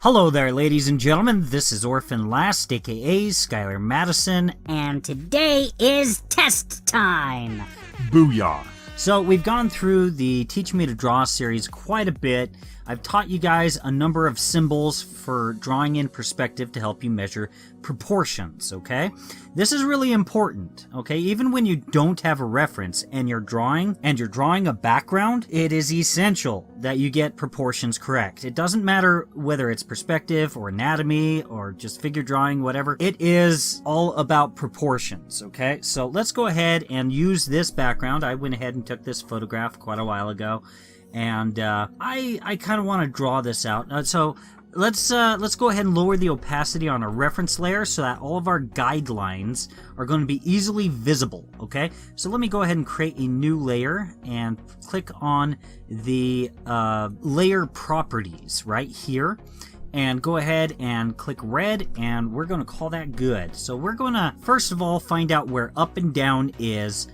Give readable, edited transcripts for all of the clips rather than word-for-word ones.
Hello there, ladies and gentlemen. This is Orphanlast, aka Skylar Madison, and today is test time! Booyah! So we've gone through the Teach Me to Draw series quite a bit. I've taught you guys a number of symbols for drawing in perspective to help you measure proportions, okay? This is really important, okay? Even when you don't have a reference and you're drawing a background, it is essential that you get proportions correct. It doesn't matter whether it's perspective or anatomy or just figure drawing, whatever. It is all about proportions, okay? So let's go ahead and use this background. I went ahead and took this photograph quite a while ago. And I kind of want to draw this out. So let's go ahead and lower the opacity on our reference layer so that all of our guidelines are going to be easily visible, okay? So let me go ahead and create a new layer and click on the layer properties right here. And go ahead and click red, and we're going to call that good. So we're going to, first of all, find out where up and down is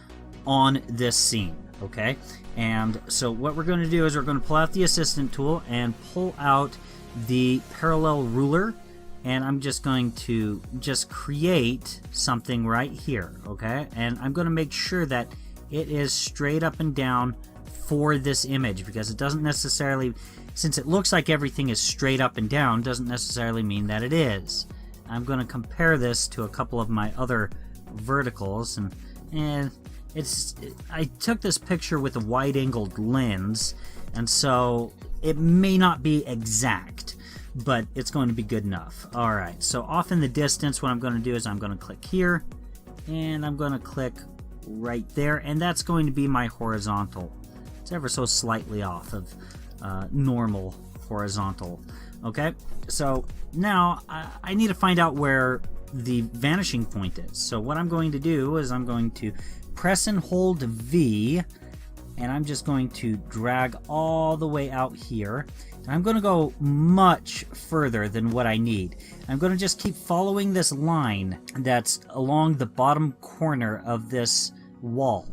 on this scene. Okay, and so what we're going to do is we're going to pull out the assistant tool and pull out the parallel ruler, and I'm just going to create something right here, okay? And I'm going to make sure that it is straight up and down for this image, because it doesn't necessarily, since it looks like everything is straight up and down, doesn't necessarily mean that it is. I'm going to compare this to a couple of my other verticals, and I took this picture with a wide-angled lens, and so it may not be exact, but it's going to be good enough. Alright, so off in the distance, what I'm going to do is I'm going to click here, and I'm going to click right there, and that's going to be my horizontal. It's ever so slightly off of normal horizontal. Okay, so now I need to find out where the vanishing point is. So what I'm going to do is I'm going to press and hold V, and I'm just going to drag all the way out here. I'm going to go much further than what I need. I'm going to just keep following this line that's along the bottom corner of this wall.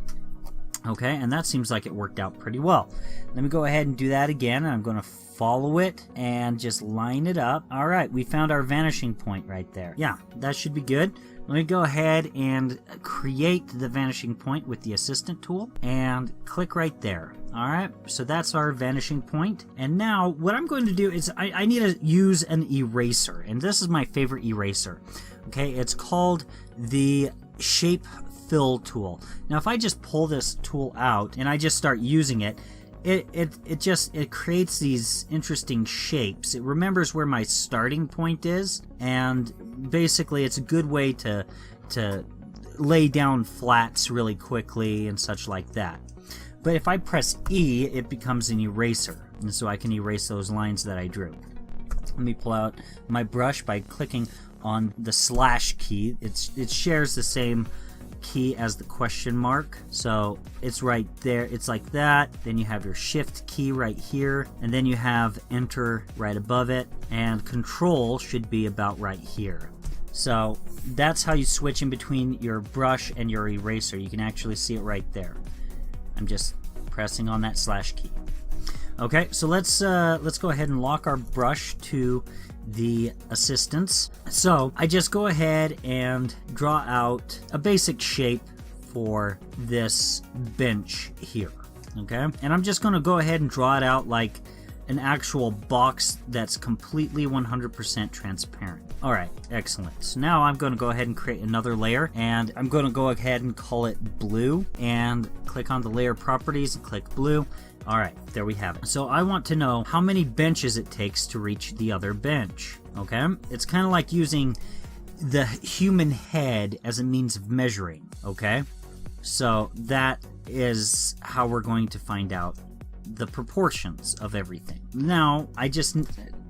Okay, and that seems like it worked out pretty well. Let me go ahead and do that again. I'm going to follow it and just line it up. Alright, we found our vanishing point right there. Yeah, that should be good. Let me go ahead and create the vanishing point with the assistant tool and click right there. Alright, so that's our vanishing point. And now what I'm going to do is I need to use an eraser, and this is my favorite eraser. Okay, it's called the Shape Fill tool. Now if I just pull this tool out and I just start using it, it creates these interesting shapes. It remembers where my starting point is, and basically it's a good way to lay down flats really quickly and such like that. But if I press E, it becomes an eraser, and so I can erase those lines that I drew. Let me pull out my brush by clicking on the slash key. It shares the same key as the question mark, so it's right there. It's like that. Then you have your shift key right here, and then you have enter right above it, and control should be about right here. So that's how you switch in between your brush and your eraser. You can actually see it right there. I'm just pressing on that slash key. Okay, so let's go ahead and lock our brush to the assistants. So I just go ahead and draw out a basic shape for this bench here. Okay, and I'm just going to go ahead and draw it out like an actual box that's completely 100% transparent. Alright, excellent. So now I'm going to go ahead and create another layer, and I'm going to go ahead and call it blue, and click on the layer properties and click blue. Alright, there we have it. So I want to know how many benches it takes to reach the other bench. Okay, it's kind of like using the human head as a means of measuring. Okay, so that is how we're going to find out the proportions of everything. Now I just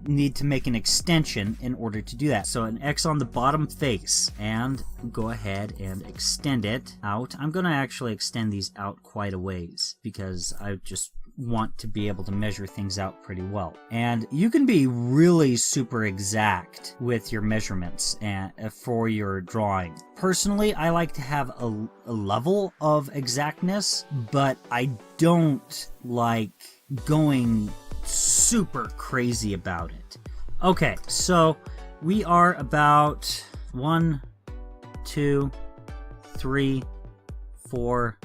need to make an extension in order to do that. So an X on the bottom face, and go ahead and extend it out. I'm going to actually extend these out quite a ways because I just want to be able to measure things out pretty well. And you can be really super exact with your measurements and for your drawing. Personally, I like to have a level of exactness, but I don't like going super crazy about it. Okay, so we are about 1, 2, 3, 4,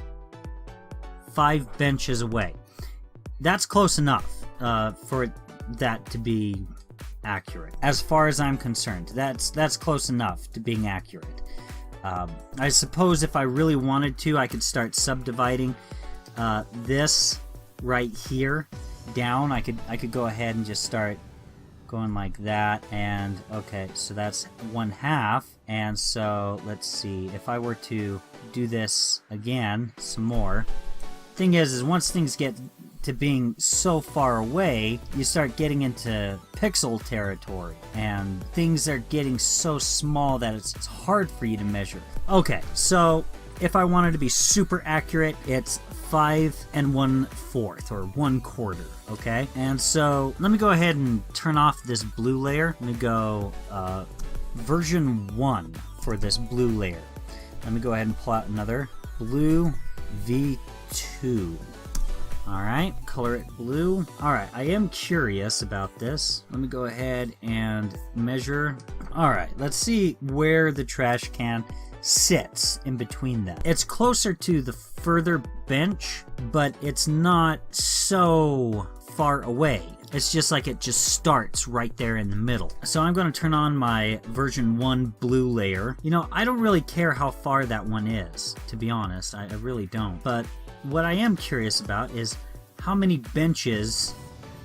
5 benches away. That's close enough for that to be accurate. As far as I'm concerned, that's close enough to being accurate. I suppose if I really wanted to, I could start subdividing this right here down. I could go ahead and just start going like that, and okay, so that's 1/2. And so let's see, if I were to do this again some more, thing is once things get to being so far away, you start getting into pixel territory, and things are getting so small that it's hard for you to measure. Okay, so if I wanted to be super accurate, it's 5 1/4 or 1/4, okay? And so let me go ahead and turn off this blue layer. Let me go version 1 for this blue layer. Let me go ahead and plot another blue V2. Alright, color it blue. Alright, I am curious about this. Let me go ahead and measure. Alright, let's see where the trash can sits in between them. It's closer to the further bench, but it's not so far away. It's just like it just starts right there in the middle. So I'm going to turn on my version 1 blue layer. You know, I don't really care how far that one is, to be honest. I really don't. But what I am curious about is how many benches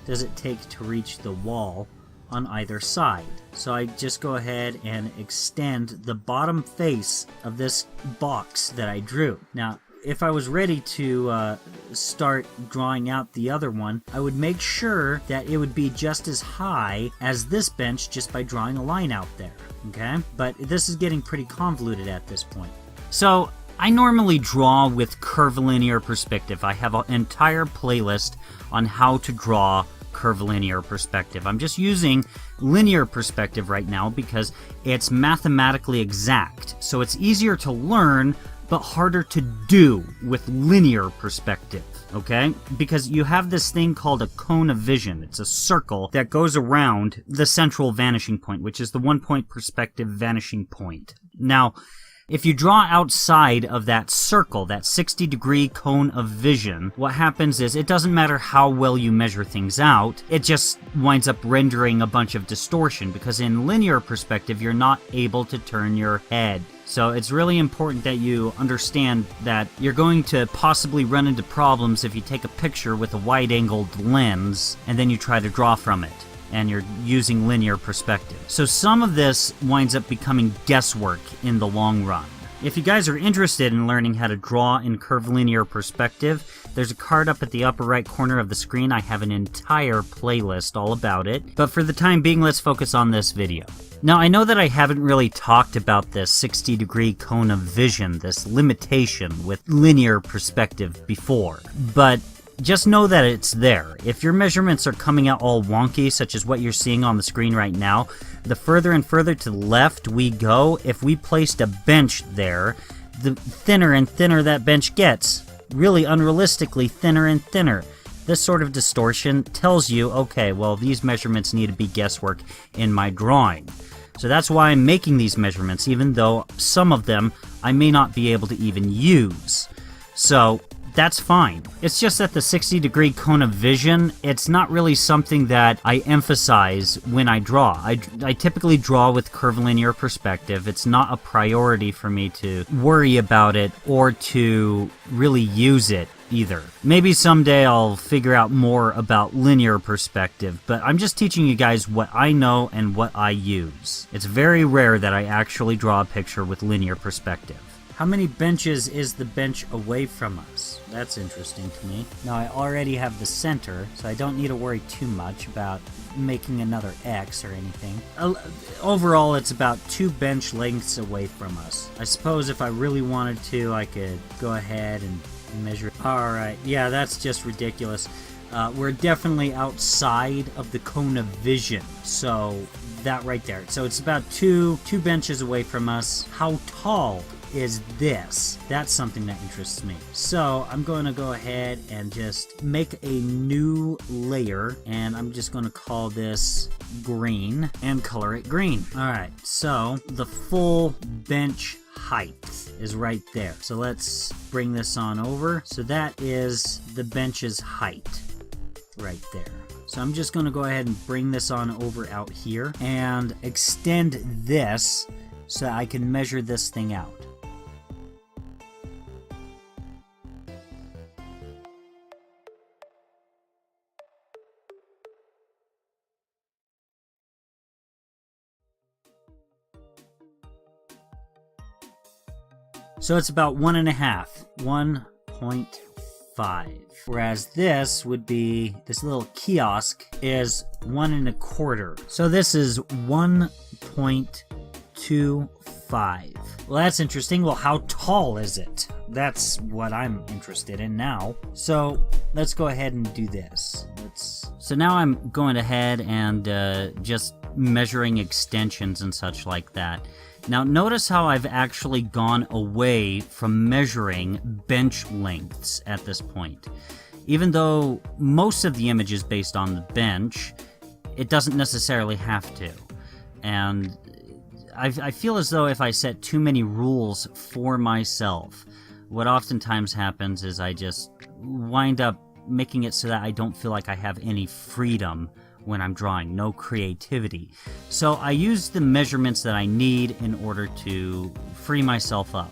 does it take to reach the wall on either side. So I just go ahead and extend the bottom face of this box that I drew. Now, if I was ready to start drawing out the other one, I would make sure that it would be just as high as this bench just by drawing a line out there, okay? But this is getting pretty convoluted at this point. So I normally draw with Curvilinear Perspective. I have an entire playlist on how to draw Curvilinear Perspective. I'm just using Linear Perspective right now because it's mathematically exact. So it's easier to learn, but harder to do with Linear Perspective, okay? Because you have this thing called a cone of vision. It's a circle that goes around the central vanishing point, which is the 1-point perspective vanishing point. Now, if you draw outside of that circle, that 60-degree cone of vision, what happens is it doesn't matter how well you measure things out, it just winds up rendering a bunch of distortion, because in linear perspective, you're not able to turn your head. So it's really important that you understand that you're going to possibly run into problems if you take a picture with a wide-angled lens and then you try to draw from it, and you're using linear perspective. So some of this winds up becoming guesswork in the long run. If you guys are interested in learning how to draw in curvilinear perspective, there's a card up at the upper right corner of the screen. I have an entire playlist all about it. But for the time being, let's focus on this video. Now, I know that I haven't really talked about this 60-degree cone of vision, this limitation with linear perspective before, but just know that it's there. If your measurements are coming out all wonky, such as what you're seeing on the screen right now, the further and further to the left we go, if we placed a bench there, the thinner and thinner that bench gets. Really unrealistically thinner and thinner. This sort of distortion tells you, okay, well, these measurements need to be guesswork in my drawing. So that's why I'm making these measurements, even though some of them I may not be able to even use. So that's fine. It's just that the 60-degree cone of vision, it's not really something that I emphasize when I draw. I typically draw with curvilinear perspective. It's not a priority for me to worry about it or to really use it either. Maybe someday I'll figure out more about linear perspective, but I'm just teaching you guys what I know and what I use. It's very rare that I actually draw a picture with linear perspective. How many benches is the bench away from us? That's interesting to me. Now, I already have the center, so I don't need to worry too much about making another X or anything. Overall, it's about 2 bench lengths away from us. I suppose if I really wanted to, I could go ahead and measure. Alright, yeah, that's just ridiculous. We're definitely outside of the cone of vision, so that right there. So it's about two benches away from us. How tall is this. That's something that interests me. So I'm going to go ahead and just make a new layer, and I'm just going to call this green and color it green. Alright, so the full bench height is right there. So let's bring this on over. So that is the bench's height right there. So I'm just going to go ahead and bring this on over out here and extend this so I can measure this thing out. So it's about 1.5. Whereas this would be, this little kiosk is 1 1/4. So this is 1.25. Well, that's interesting. Well, how tall is it? That's what I'm interested in now. So let's go ahead and do this. So now I'm going ahead and just measuring extensions and such like that. Now notice how I've actually gone away from measuring bench lengths at this point. Even though most of the image is based on the bench, it doesn't necessarily have to. And I feel as though if I set too many rules for myself, what oftentimes happens is I just wind up making it so that I don't feel like I have any freedom when I'm drawing, no creativity. So I use the measurements that I need in order to free myself up.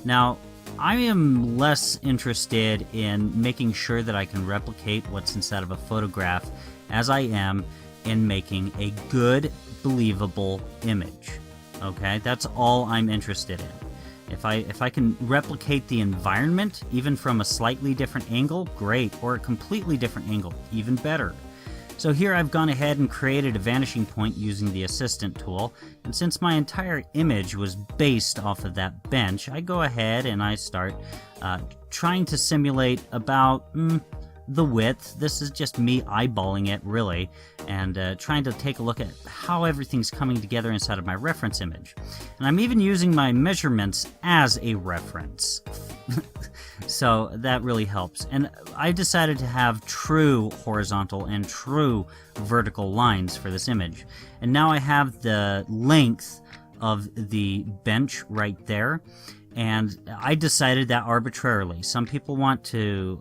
Now, I am less interested in making sure that I can replicate what's inside of a photograph as I am in making a good, believable image. Okay, that's all I'm interested in. If I can replicate the environment, even from a slightly different angle, great, or a completely different angle, even better. So here I've gone ahead and created a vanishing point using the assistant tool, and since my entire image was based off of that bench, I go ahead and I start trying to simulate about the width. This is just me eyeballing it, really, and trying to take a look at how everything's coming together inside of my reference image. And I'm even using my measurements as a reference. So that really helps. And I decided to have true horizontal and true vertical lines for this image. And now I have the length of the bench right there. And I decided that arbitrarily. Some people want to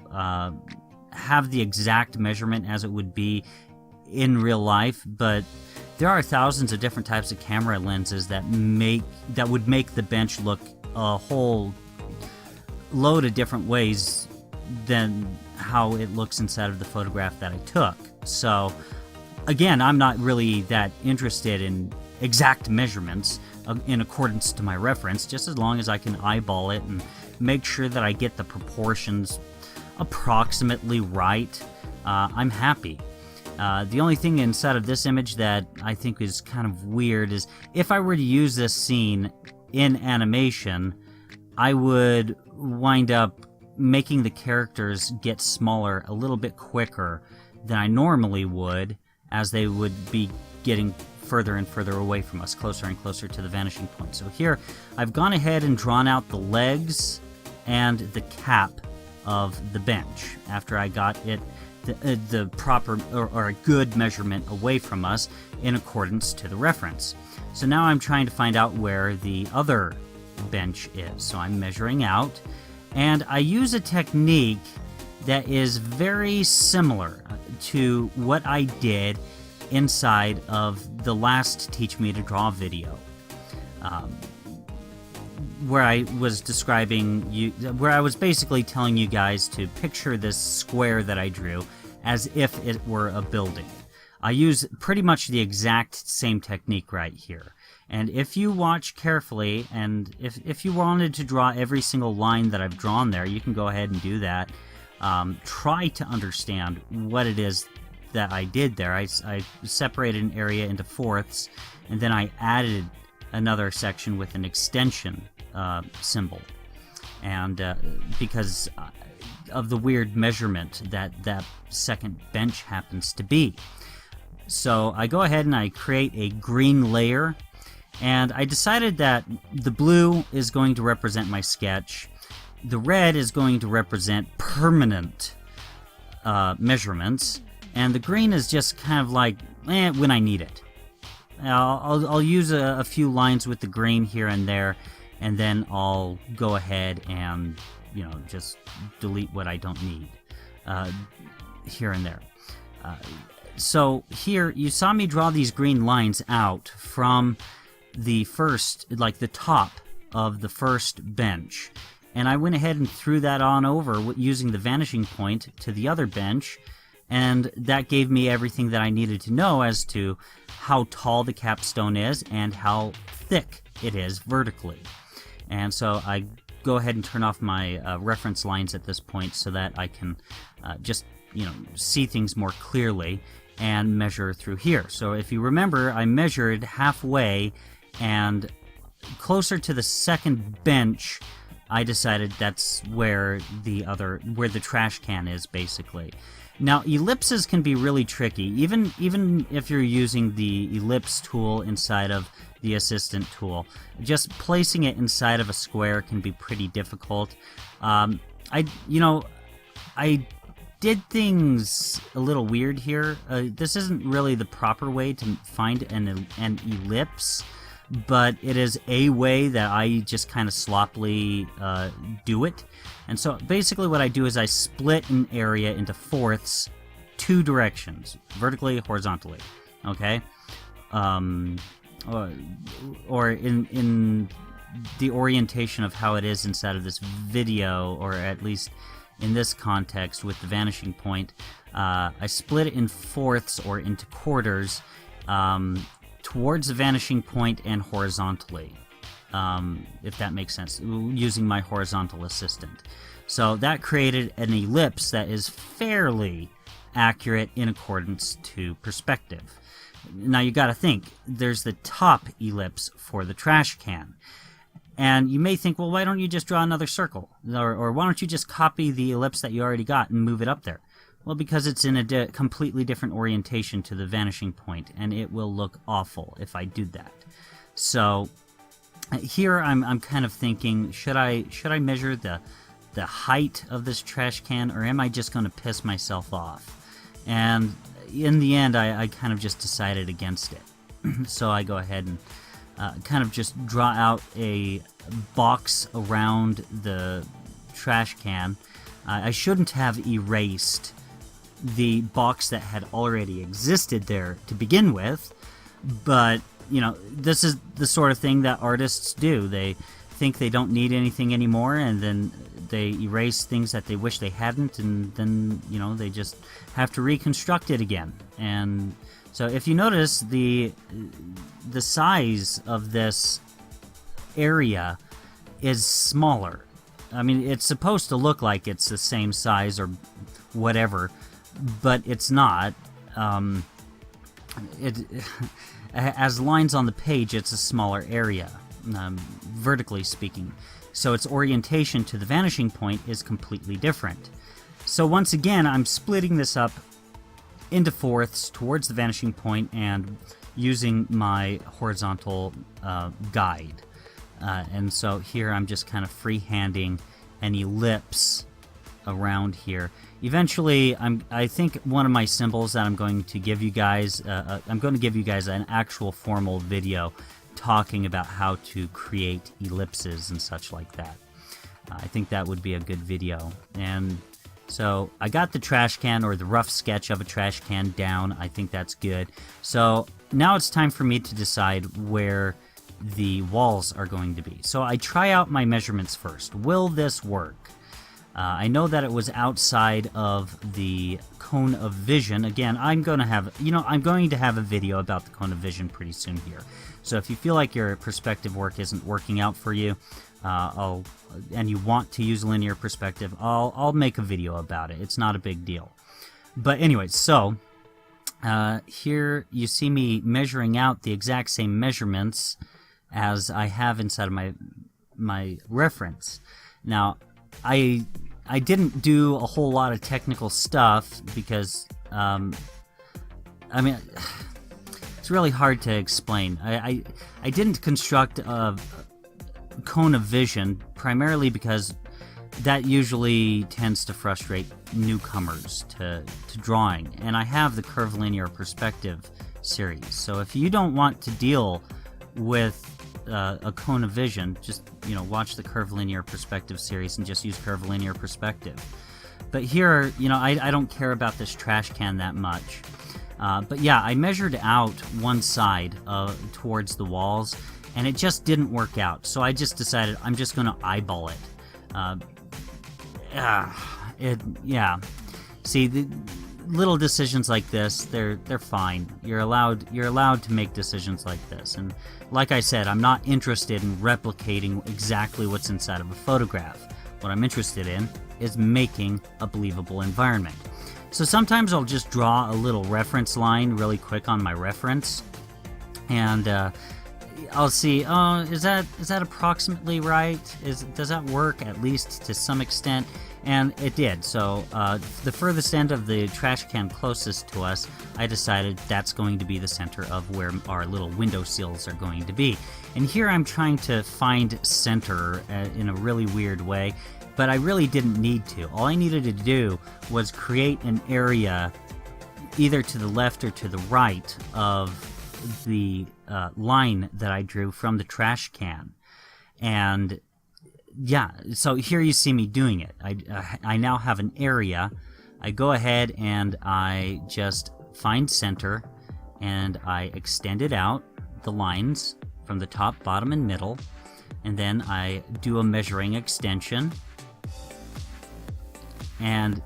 have the exact measurement as it would be in real life, but there are thousands of different types of camera lenses that would make the bench look a whole load of different ways than how it looks inside of the photograph that I took. So again, I'm not really that interested in exact measurements in accordance to my reference, just as long as I can eyeball it and make sure that I get the proportions approximately right. I'm happy. The only thing inside of this image that I think is kind of weird is if I were to use this scene in animation, I would wind up making the characters get smaller a little bit quicker than I normally would, as they would be getting further and further away from us, closer and closer to the vanishing point. So here, I've gone ahead and drawn out the legs and the cap of the bench after I got it the proper or a good measurement away from us in accordance to the reference. So now I'm trying to find out where the other bench is. So I'm measuring out, and I use a technique that is very similar to what I did inside of the last Teach Me to Draw video, where I was where I was basically telling you guys to picture this square that I drew as if it were a building. I use pretty much the exact same technique right here. And if you watch carefully, and if you wanted to draw every single line that I've drawn there, you can go ahead and do that. Try to understand what it is that I did there. I separated an area into fourths, and then I added another section with an extension symbol. And because of the weird measurement that second bench happens to be. So I go ahead and I create a green layer, And I decided that the blue is going to represent my sketch, the red is going to represent permanent measurements, and the green is just kind of like, when I need it. I'll use a few lines with the green here and there, and then I'll go ahead and, just delete what I don't need here and there. So here, you saw me draw these green lines out from the first, like the top of the first bench. And I went ahead and threw that on over using the vanishing point to the other bench, and that gave me everything that I needed to know as to how tall the capstone is and how thick it is vertically. And so I go ahead and turn off my reference lines at this point so that I can just see things more clearly and measure through here. So if you remember, I measured halfway, and closer to the second bench, I decided that's where the trash can is, basically. Now, ellipses can be really tricky, even if you're using the ellipse tool inside of the assistant tool. Just placing it inside of a square can be pretty difficult. I did things a little weird here. This isn't really the proper way to find an ellipse, but it is a way that I just kind of sloppily do it. And so basically what I do is I split an area into fourths, two directions, vertically, horizontally, okay? Or in the orientation of how it is inside of this video, or at least in this context with the vanishing point, I split it in fourths or into quarters, towards the vanishing point and horizontally, if that makes sense, using my horizontal assistant. So that created an ellipse that is fairly accurate in accordance to perspective. Now you gotta think, there's the top ellipse for the trash can. And you may think, well, why don't you just draw another circle? Or why don't you just copy the ellipse that you already got and move it up there? Well, because it's in a completely different orientation to the vanishing point, and it will look awful if I do that. So here I'm kind of thinking, should I measure the height of this trash can, or am I just going to piss myself off? And in the end, I kind of just decided against it. So I go ahead and kind of just draw out a box around the trash can. I shouldn't have erased the box that had already existed there to begin with, but this is the sort of thing that artists do. They think they don't need anything anymore, and then they erase things that they wish they hadn't, and then they just have to reconstruct it again. And so if you notice, the size of this area is smaller. I mean, it's supposed to look like it's the same size or whatever, but it's not. As lines on the page, it's a smaller area, vertically speaking. So its orientation to the vanishing point is completely different. So once again, I'm splitting this up into fourths towards the vanishing point and using my horizontal guide. And so here I'm just kind of freehanding an ellipse around here. Eventually, I think one of my symbols that I'm going to give you guys, an actual formal video talking about how to create ellipses and such like that. I think that would be a good video. And so I got the trash can, or the rough sketch of a trash can, down. I think that's good. So now it's time for me to decide where the walls are going to be. So I try out my measurements first. Will this work? I know that it was outside of the cone of vision. Again, I'm going to have a video about the cone of vision pretty soon here. So if you feel like your perspective work isn't working out for you, and you want to use linear perspective, I'll make a video about it. It's not a big deal. But anyway, so here you see me measuring out the exact same measurements as I have inside of my reference. Now, I didn't do a whole lot of technical stuff because, it's really hard to explain. I didn't construct a cone of vision primarily because that usually tends to frustrate newcomers to drawing, and I have the Curvilinear Perspective series. So if you don't want to deal with a cone of vision, just watch the Curvilinear Perspective series and just use Curvilinear Perspective. But here, I don't care about this trash can that much. But yeah, I measured out one side towards the walls, and it just didn't work out. So I just decided I'm just going to eyeball it. Yeah. See, the little decisions like this, they're fine. You're allowed to make decisions like this. And like I said, I'm not interested in replicating exactly what's inside of a photograph. What I'm interested in is making a believable environment. So sometimes I'll just draw a little reference line really quick on my reference, and I'll see, is that approximately right? Does that work at least to some extent? And it did. So the furthest end of the trash can closest to us, I decided that's going to be the center of where our little window sills are going to be. And here I'm trying to find center in a really weird way, but I really didn't need to. All I needed to do was create an area either to the left or to the right of the line that I drew from the trash can. And yeah, so here you see me doing it. I now have an area. I go ahead and I just find center, and I extend it out, the lines from the top, bottom, and middle, and then I do a measuring extension. And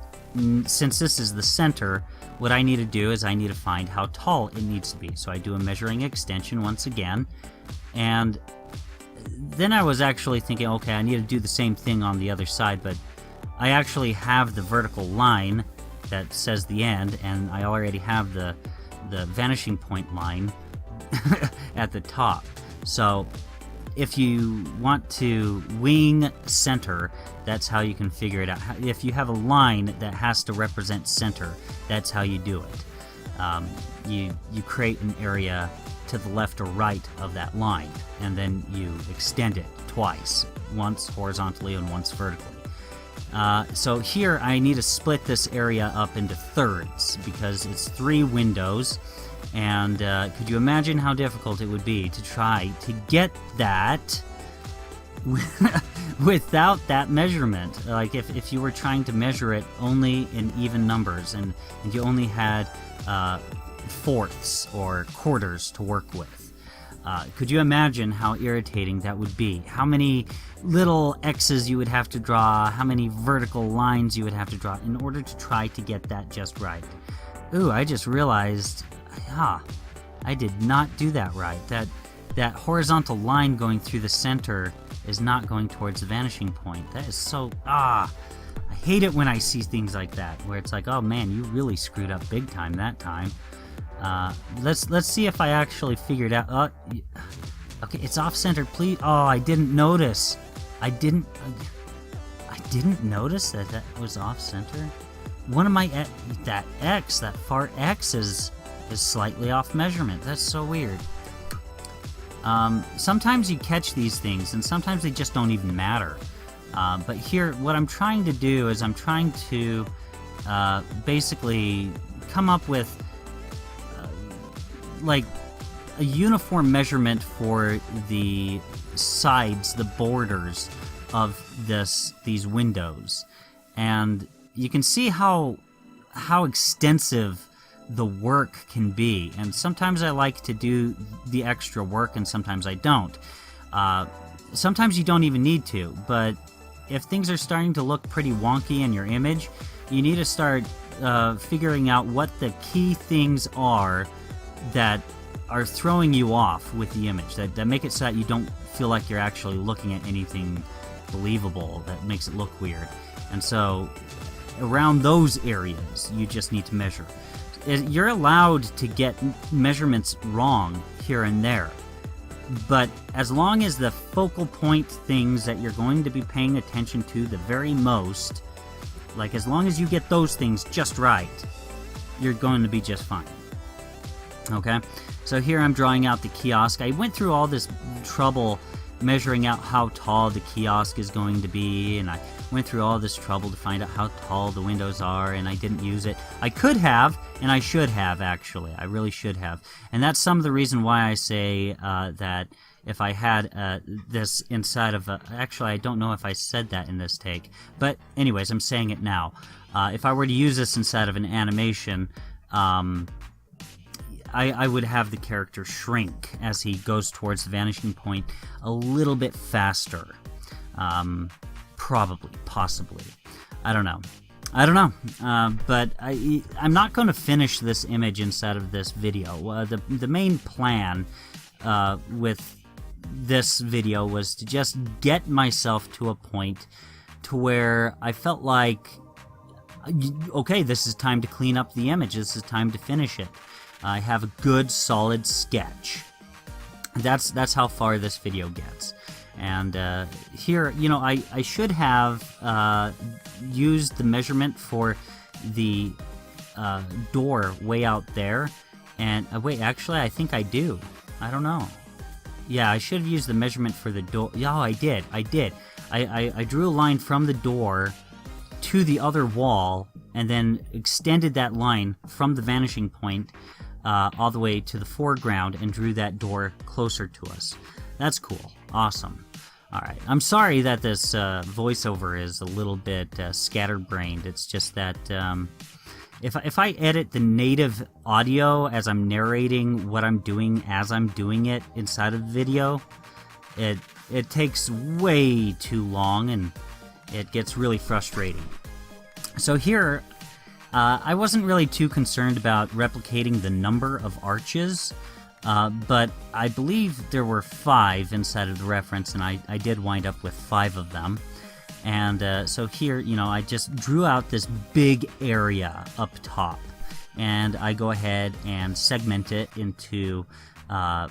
since this is the center, what I need to do is I need to find how tall it needs to be. So I do a measuring extension once again, and then I was actually thinking, okay, I need to do the same thing on the other side, but I actually have the vertical line that says the end, and I already have the vanishing point line at the top. So if you want to wing center, that's how you can figure it out. If you have a line that has to represent center, that's how you do it. You create an area to the left or right of that line, and then you extend it twice, once horizontally and once vertically. So here I need to split this area up into thirds because it's 3 windows, and could you imagine how difficult it would be to try to get that without that measurement? Like if you were trying to measure it only in even numbers, and you only had fourths or quarters to work with. Could you imagine how irritating that would be? How many little X's you would have to draw, how many vertical lines you would have to draw in order to try to get that just right. Ooh, I just realized, I did not do that right. That horizontal line going through the center is not going towards the vanishing point. That is so, I hate it when I see things like that, where it's like, oh man, you really screwed up big time that time. Let's see if I actually figured out. Okay, it's off-centered. Please. Oh, I didn't notice. I didn't notice that was off-center. One of my that far X is slightly off measurement. That's so weird. Sometimes you catch these things, and sometimes they just don't even matter. But here, what I'm trying to do is I'm trying to basically come up with like a uniform measurement for the sides, the borders of these windows, and you can see how extensive the work can be. And sometimes I like to do the extra work, and sometimes I don't. Sometimes you don't even need to, but if things are starting to look pretty wonky in your image, you need to start figuring out what the key things are that are throwing you off with the image, that make it so that you don't feel like you're actually looking at anything believable, that makes it look weird. And so around those areas, you just need to measure. You're allowed to get measurements wrong here and there, but as long as the focal point things that you're going to be paying attention to the very most, like as long as you get those things just right, you're going to be just fine. Okay, so here I'm drawing out the kiosk. I went through all this trouble measuring out how tall the kiosk is going to be, and I went through all this trouble to find out how tall the windows are, and I didn't use it. I could have, and I should have, actually. I really should have. And that's some of the reason why I say that if I had this inside of a... Actually, I don't know if I said that in this take. But anyways, I'm saying it now. If I were to use this inside of an animation... I would have the character shrink as he goes towards the vanishing point a little bit faster. Probably, possibly. I don't know. But I'm not going to finish this image inside of this video. The main plan with this video was to just get myself to a point to where I felt like, okay, this is time to clean up the image. This is time to finish it. I have a good, solid sketch. That's how far this video gets. And here, you know, I should have used the measurement for the door way out there. And wait, actually, I think I do. I don't know. Yeah, I should have used the measurement for the door. Yeah, I did. I drew a line from the door to the other wall, and then extended that line from the vanishing point all the way to the foreground and drew that door closer to us. That's cool. Awesome. Alright, I'm sorry that this voiceover is a little bit scatterbrained. It's just that if I edit the native audio as I'm narrating what I'm doing as I'm doing it inside of the video, it takes way too long and it gets really frustrating. So here, I wasn't really too concerned about replicating the number of arches, but I believe there were 5 inside of the reference, and I did wind up with 5 of them. And so here, you know, I just drew out this big area up top, and I go ahead and segment it into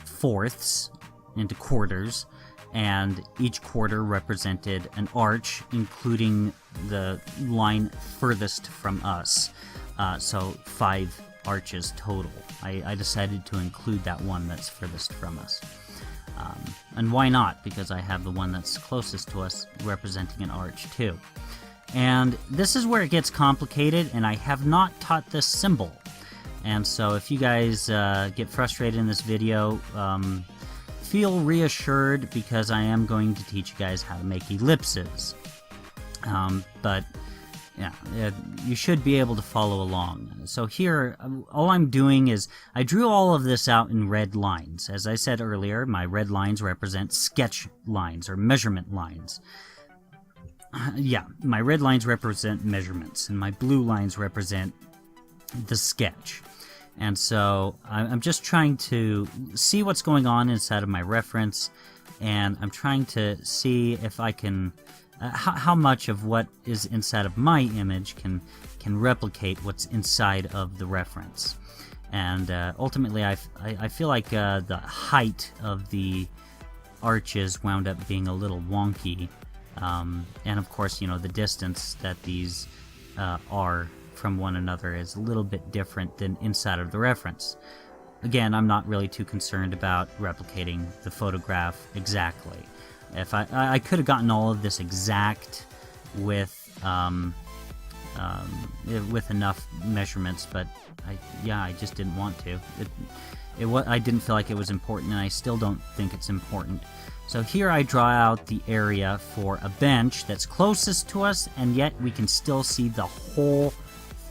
fourths, into quarters, and each quarter represented an arch, including the line furthest from us. So 5 arches total. I decided to include that one that's furthest from us. And why not? Because I have the one that's closest to us representing an arch too. And this is where it gets complicated, and I have not taught this symbol. And so if you guys get frustrated in this video, feel reassured, because I am going to teach you guys how to make ellipses. But yeah, you should be able to follow along. So here, all I'm doing is I drew all of this out in red lines. As I said earlier, my red lines represent sketch lines or measurement lines. Yeah, my red lines represent measurements, and my blue lines represent the sketch. And so I'm just trying to see what's going on inside of my reference, and I'm trying to see if I can, how much of what is inside of my image can replicate what's inside of the reference. And ultimately, I feel like the height of the arches wound up being a little wonky, and of course, you know, the distance that these are from one another is a little bit different than inside of the reference. Again, I'm not really too concerned about replicating the photograph exactly. If I could have gotten all of this exact with enough measurements, but I just didn't want to. I didn't feel like it was important, and I still don't think it's important. So here I draw out the area for a bench that's closest to us, and yet we can still see the whole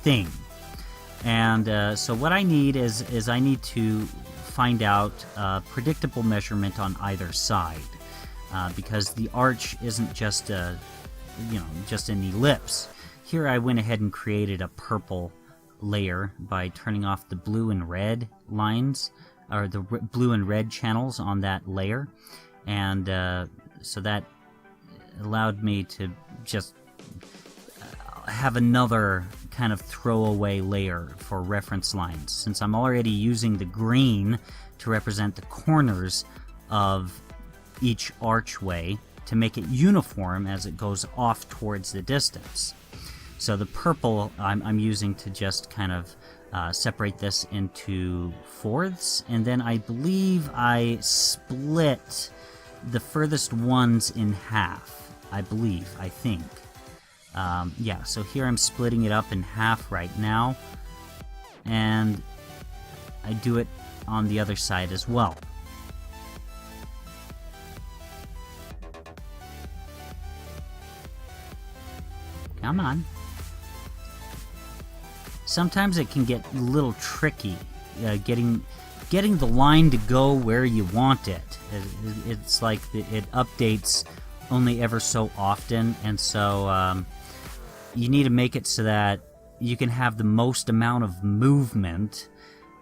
thing. And so what I need is I need to find out predictable measurement on either side, because the arch isn't just just an ellipse. Here I went ahead and created a purple layer by turning off the blue and red lines, or the blue and red channels on that layer, and so that allowed me to just have another kind of throwaway layer for reference lines, since I'm already using the green to represent the corners of each archway to make it uniform as it goes off towards the distance. So the purple I'm using to just kind of separate this into fourths, and then I believe I split the furthest ones in half. I think. Yeah, so here I'm splitting it up in half right now, and I do it on the other side as well. Come on. Sometimes it can get a little tricky, getting the line to go where you want it. It's like it updates only ever so often, and so you need to make it so that you can have the most amount of movement.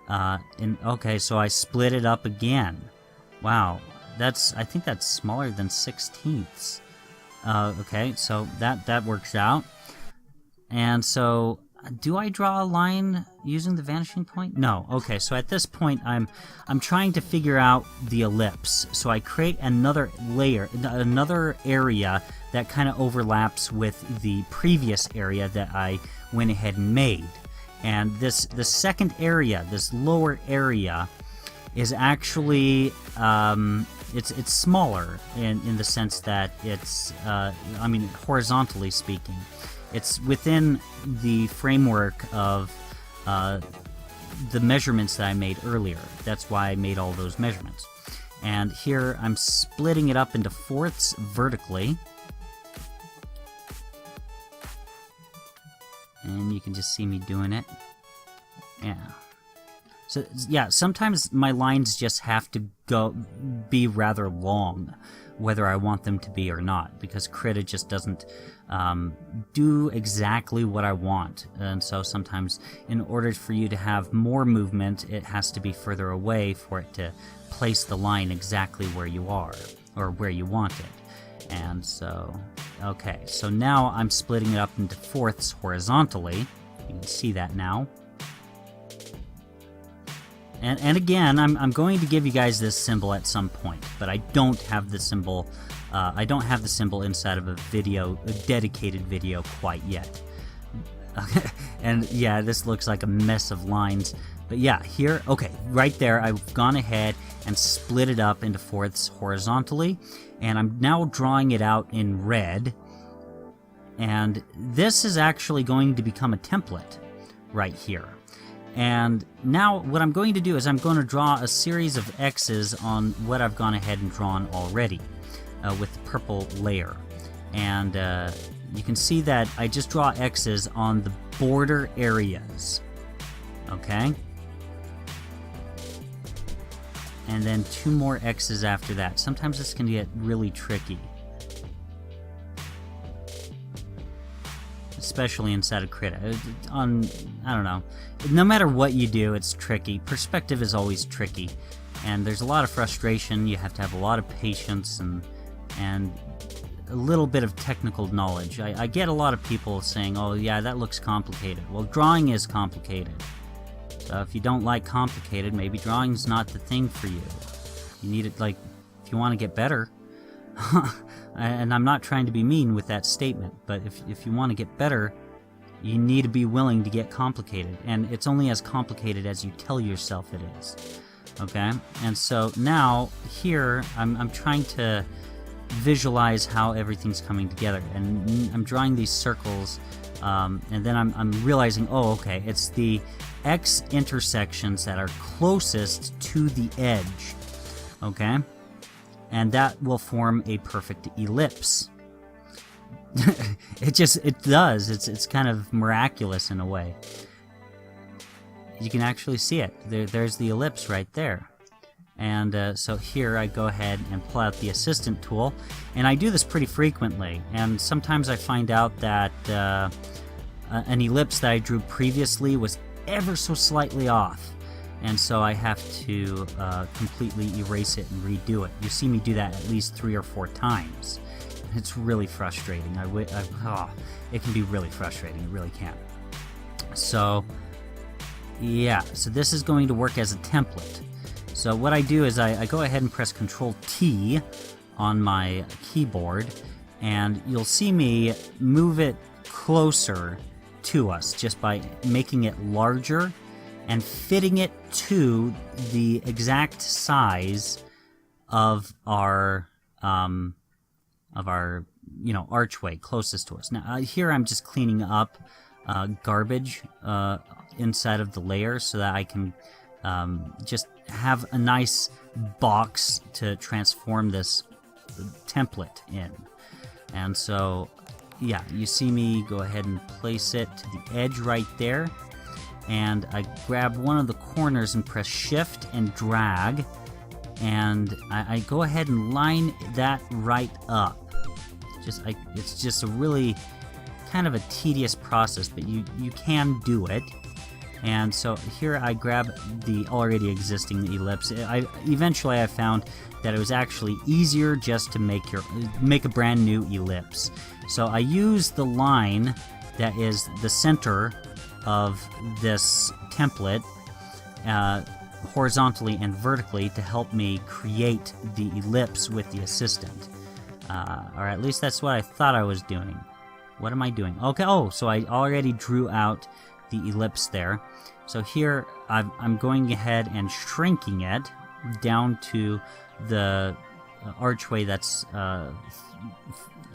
Okay, so I split it up again. Wow, I think that's smaller than 1/16. Okay, so that works out. And so, do I draw a line using the vanishing point? No. Okay, so at this point, I'm trying to figure out the ellipse. So I create another layer, another area that kind of overlaps with the previous area that I went ahead and made. And the second area, this lower area, is actually it's smaller in the sense that it's I mean, horizontally speaking, it's within the framework of the measurements that I made earlier. That's why I made all those measurements. And here I'm splitting it up into fourths vertically. And you can just see me doing it. Yeah. So, yeah, sometimes my lines just have to be rather long, whether I want them to be or not, because Krita just doesn't do exactly what I want. And so sometimes, in order for you to have more movement, it has to be further away for it to place the line exactly where you are, or where you want it. And so, okay, so now I'm splitting it up into fourths horizontally. You can see that now. And again, I'm going to give you guys this symbol at some point, but I don't have the symbol. I don't have the symbol inside of a dedicated video quite yet. And yeah, this looks like a mess of lines. But yeah, here, okay, right there, I've gone ahead and split it up into fourths horizontally, and I'm now drawing it out in red. And this is actually going to become a template right here. And now what I'm going to do is I'm going to draw a series of X's on what I've gone ahead and drawn already with the purple layer. And you can see that I just draw X's on the border areas. Okay? And then 2 more X's after that. Sometimes this can get really tricky. Especially inside of Krita. I don't know. No matter what you do, it's tricky. Perspective is always tricky. And there's a lot of frustration. You have to have a lot of patience and a little bit of technical knowledge. I get a lot of people saying, oh yeah, that looks complicated. Well, drawing is complicated. So if you don't like complicated, maybe drawing's not the thing for you. You need it, like, if you want to get better. And I'm not trying to be mean with that statement, but if you want to get better, you need to be willing to get complicated. And it's only as complicated as you tell yourself it is. Okay? And so now, here, I'm trying to visualize how everything's coming together. And I'm drawing these circles, and then I'm realizing, oh, okay, it's the X intersections that are closest to the edge. Okay? And that will form a perfect ellipse. It does. It's kind of miraculous in a way. You can actually see it. There's the ellipse right there. And so here I go ahead and pull out the assistant tool. And I do this pretty frequently. And sometimes I find out that an ellipse that I drew previously was ever so slightly off. And so I have to completely erase it and redo it. You see me do that at least 3 or 4 times. It's really frustrating. It can be really frustrating. It really can. So, yeah. So this is going to work as a template. So what I do is I go ahead and press Control-T on my keyboard, and you'll see me move it closer to us just by making it larger and fitting it to the exact size of our archway closest to us. Now here I'm just cleaning up garbage inside of the layer so that I can just have a nice box to transform this template in. And so, yeah, you see me go ahead and place it to the edge right there. And I grab one of the corners and press Shift and drag. And I go ahead and line that right up. It's just a really kind of a tedious process, but you can do it. And so here I grab the already existing ellipse. Eventually I found that it was actually easier just to make a brand new ellipse. So I use the line that is the center of this template horizontally and vertically to help me create the ellipse with the assistant. Or at least that's what I thought I was doing. What am I doing? Okay, so I already drew out the ellipse there. So here I'm going ahead and shrinking it down to the archway that's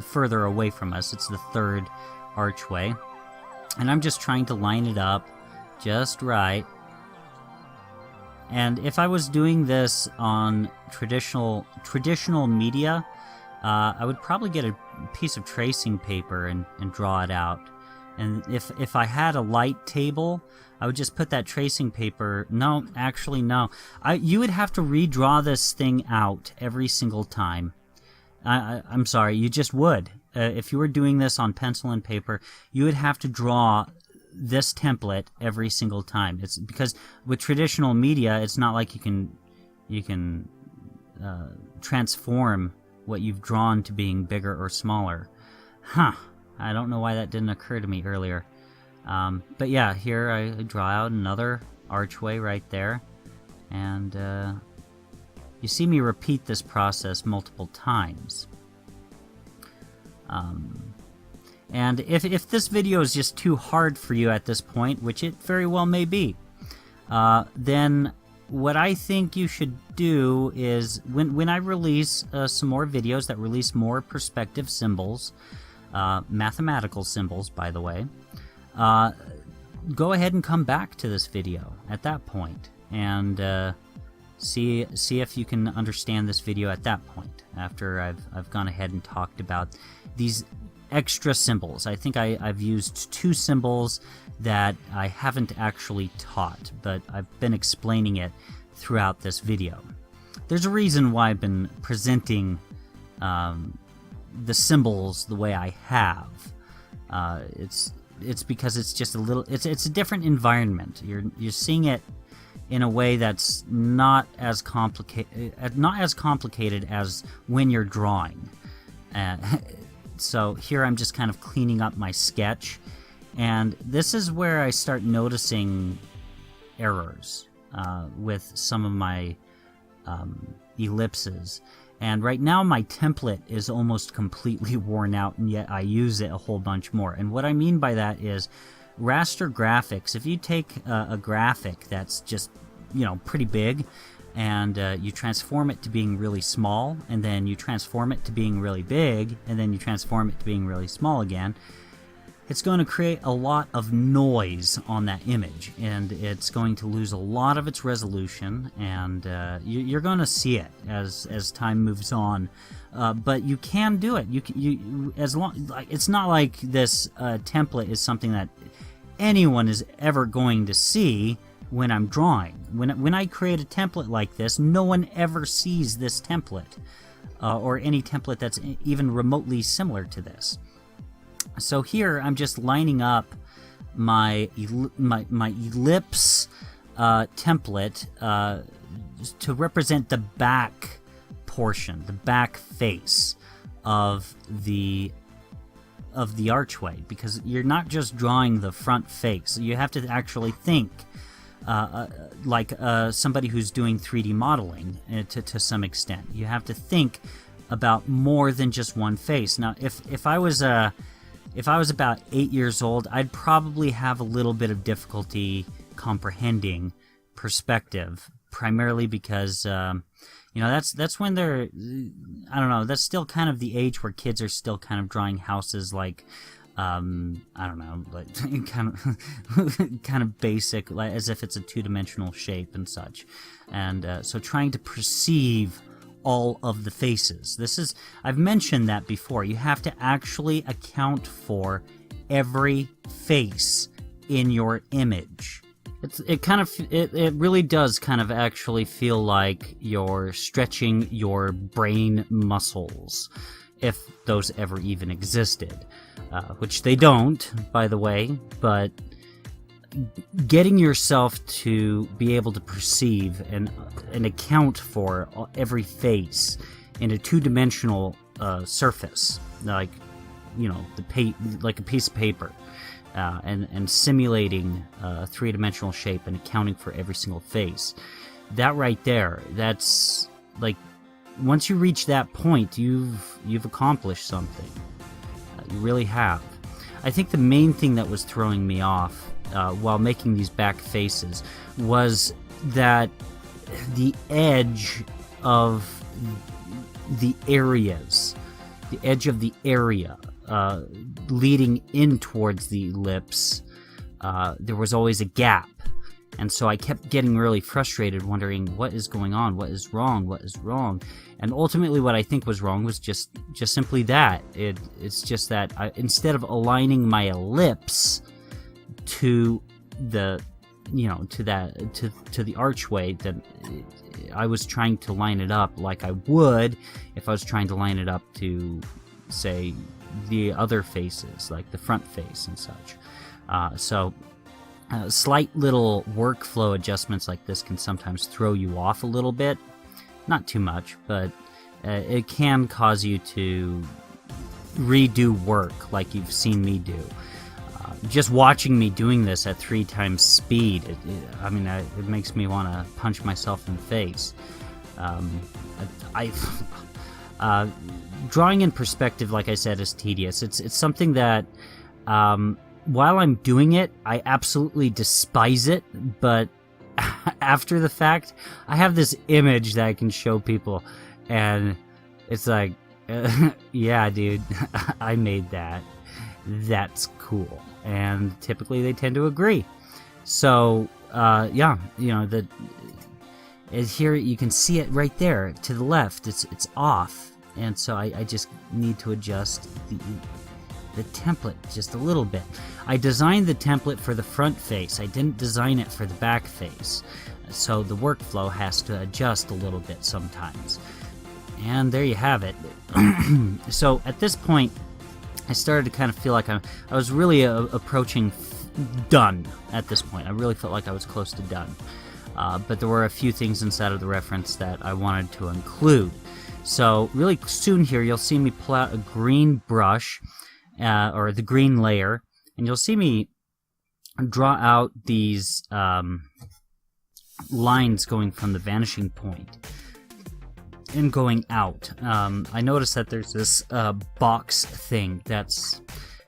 further away from us. It's the third archway. And I'm just trying to line it up just right. And if I was doing this on traditional media, I would probably get a piece of tracing paper and draw it out. And if I had a light table, I would just put that tracing paper... No, actually, no. You would have to redraw this thing out every single time. I'm sorry, you just would. If you were doing this on pencil and paper, you would have to draw this template every single time. It's because with traditional media, it's not like you can transform what you've drawn to being bigger or smaller. Huh. I don't know why that didn't occur to me earlier. But yeah, here I draw out another archway right there. And you see me repeat this process multiple times. And if this video is just too hard for you at this point, which it very well may be, then what I think you should do is, when I release some more videos that release more perspective symbols, mathematical symbols, by the way, go ahead and come back to this video at that point and see if you can understand this video at that point, after I've gone ahead and talked about these extra symbols. I think I've used 2 symbols that I haven't actually taught, but I've been explaining it throughout this video. There's a reason why I've been presenting the symbols the way I have. It's because it's just a little... It's a different environment. You're seeing it in a way that's not as complicated as when you're drawing. So here I'm just kind of cleaning up my sketch, and this is where I start noticing errors with some of my ellipses. And right now my template is almost completely worn out, and yet I use it a whole bunch more. And what I mean by that is raster graphics. If you take a graphic that's just, pretty big, and you transform it to being really small, and then you transform it to being really big, and then you transform it to being really small again, it's going to create a lot of noise on that image, and it's going to lose a lot of its resolution, and you're going to see it as time moves on. But you can do it. It's not like this template is something that anyone is ever going to see when I'm drawing. When I create a template like this, no one ever sees this template, or any template that's even remotely similar to this. So here I'm just lining up my ellipse template to represent the back portion, the back face of the archway, because you're not just drawing the front face. You have to actually think like somebody who's doing 3D modeling to some extent. You have to think about more than just one face. Now, if I was if I was about 8 years old, I'd probably have a little bit of difficulty comprehending perspective, primarily because, that's when they're, I don't know, that's still kind of the age where kids are still kind of drawing houses like, I don't know, like kind of basic, like as if it's a two-dimensional shape and such. And so trying to perceive all of the faces. I've mentioned that before. You have to actually account for every face in your image. It really does kind of actually feel like you're stretching your brain muscles, if those ever even existed. Which they don't, by the way, but getting yourself to be able to perceive and account for every face in a two-dimensional surface, like, like a piece of paper, and simulating a three-dimensional shape and accounting for every single face. That right there, that's like, once you reach that point, you've accomplished something. You really have. I think the main thing that was throwing me off while making these back faces was that the edge of the areas, the edge of the area leading in towards the ellipse, there was always a gap. And so I kept getting really frustrated, wondering what is going on, what is wrong. And ultimately what I think was wrong was just simply that. It's just that instead of aligning my ellipse to the, to the archway, that I was trying to line it up like I would if I was trying to line it up to, say, the other faces, like the front face and such. Slight little workflow adjustments like this can sometimes throw you off a little bit. Not too much, but it can cause you to redo work like you've seen me do. Just watching me doing this at 3 times speed, it makes me want to punch myself in the face. Drawing in perspective, like I said, is tedious. It's something that... while I'm doing it, I absolutely despise it, but after the fact, I have this image that I can show people, and it's like, yeah, dude, I made that. That's cool. And typically they tend to agree. So, here you can see it right there to the left. It's off, and so I just need to adjust the template just a little bit. I designed the template for the front face. I didn't design it for the back face. So the workflow has to adjust a little bit sometimes. And there you have it. So at this point, I started to kind of feel like I was really approaching done at this point. I really felt like I was close to done. But there were a few things inside of the reference that I wanted to include. So really soon here, you'll see me pull out a green brush, or the green layer, and you'll see me draw out these lines going from the vanishing point and going out. I noticed that there's this box thing that's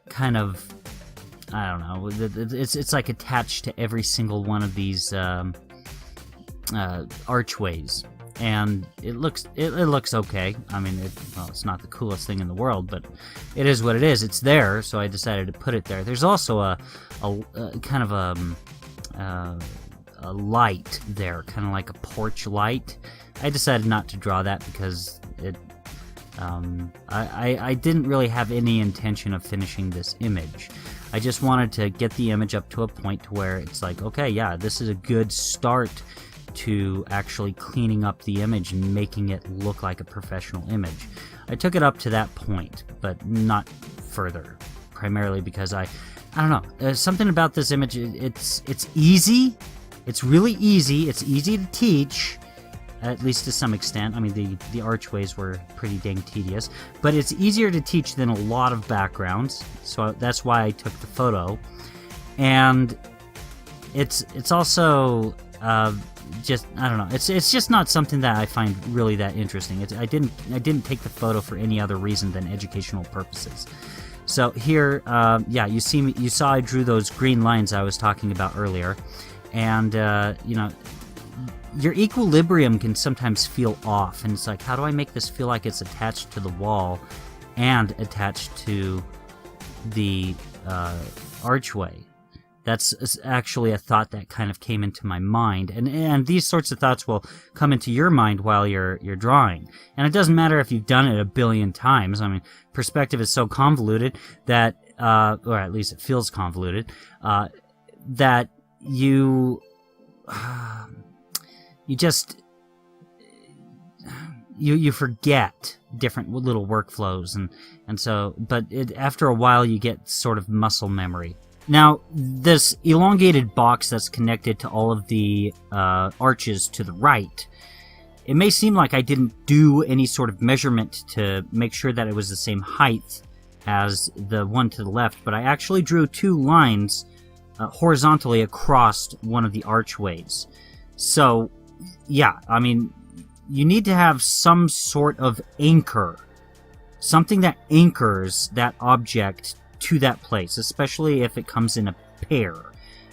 kind of, I don't know, it's like attached to every single one of these archways. And it looks okay. I mean, it's not the coolest thing in the world, but it is what it is. It's there, so I decided to put it there. There's also a kind of a light there, kind of like a porch light. I decided not to draw that because it. I didn't really have any intention of finishing this image. I just wanted to get the image up to a point to where it's like, okay, yeah, this is a good start to actually cleaning up the image and making it look like a professional image. I took it up to that point, but not further, primarily because I don't know, there's something about this image. It's easy, it's really easy, it's easy to teach, at least to some extent. I mean, the archways were pretty dang tedious, but it's easier to teach than a lot of backgrounds, so that's why I took the photo. And it's also just, I don't know, it's just not something that I find really that interesting. I didn't take the photo for any other reason than educational purposes. So here, yeah, you saw I drew those green lines I was talking about earlier, and you know, your equilibrium can sometimes feel off, and it's like, how do I make this feel like it's attached to the wall and attached to the archway? That's actually a thought that kind of came into my mind, and these sorts of thoughts will come into your mind while you're drawing. And it doesn't matter if you've done it a billion times. I mean, perspective is so convoluted that, or at least it feels convoluted, that you just you forget different little workflows, and so, but after a while you get sort of muscle memory. Now, this elongated box that's connected to all of the arches to the right, it may seem like I didn't do any sort of measurement to make sure that it was the same height as the one to the left, but I actually drew 2 lines horizontally across one of the archways. So, yeah, I mean, you need to have some sort of anchor, something that anchors that object to that place, especially if it comes in a pair.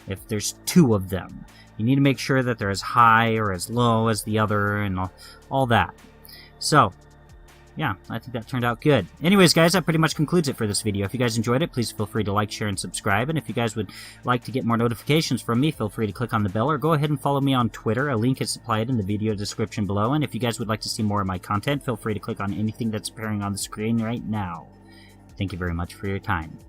If there's 2 of them, you need to make sure that they're as high or as low as the other and all that. So, yeah, I think that turned out good. Anyways, guys, that pretty much concludes it for this video. If you guys enjoyed it, please feel free to like, share, and subscribe. And if you guys would like to get more notifications from me, feel free to click on the bell or go ahead and follow me on Twitter. A link is supplied in the video description below. And if you guys would like to see more of my content, feel free to click on anything that's appearing on the screen right now. Thank you very much for your time.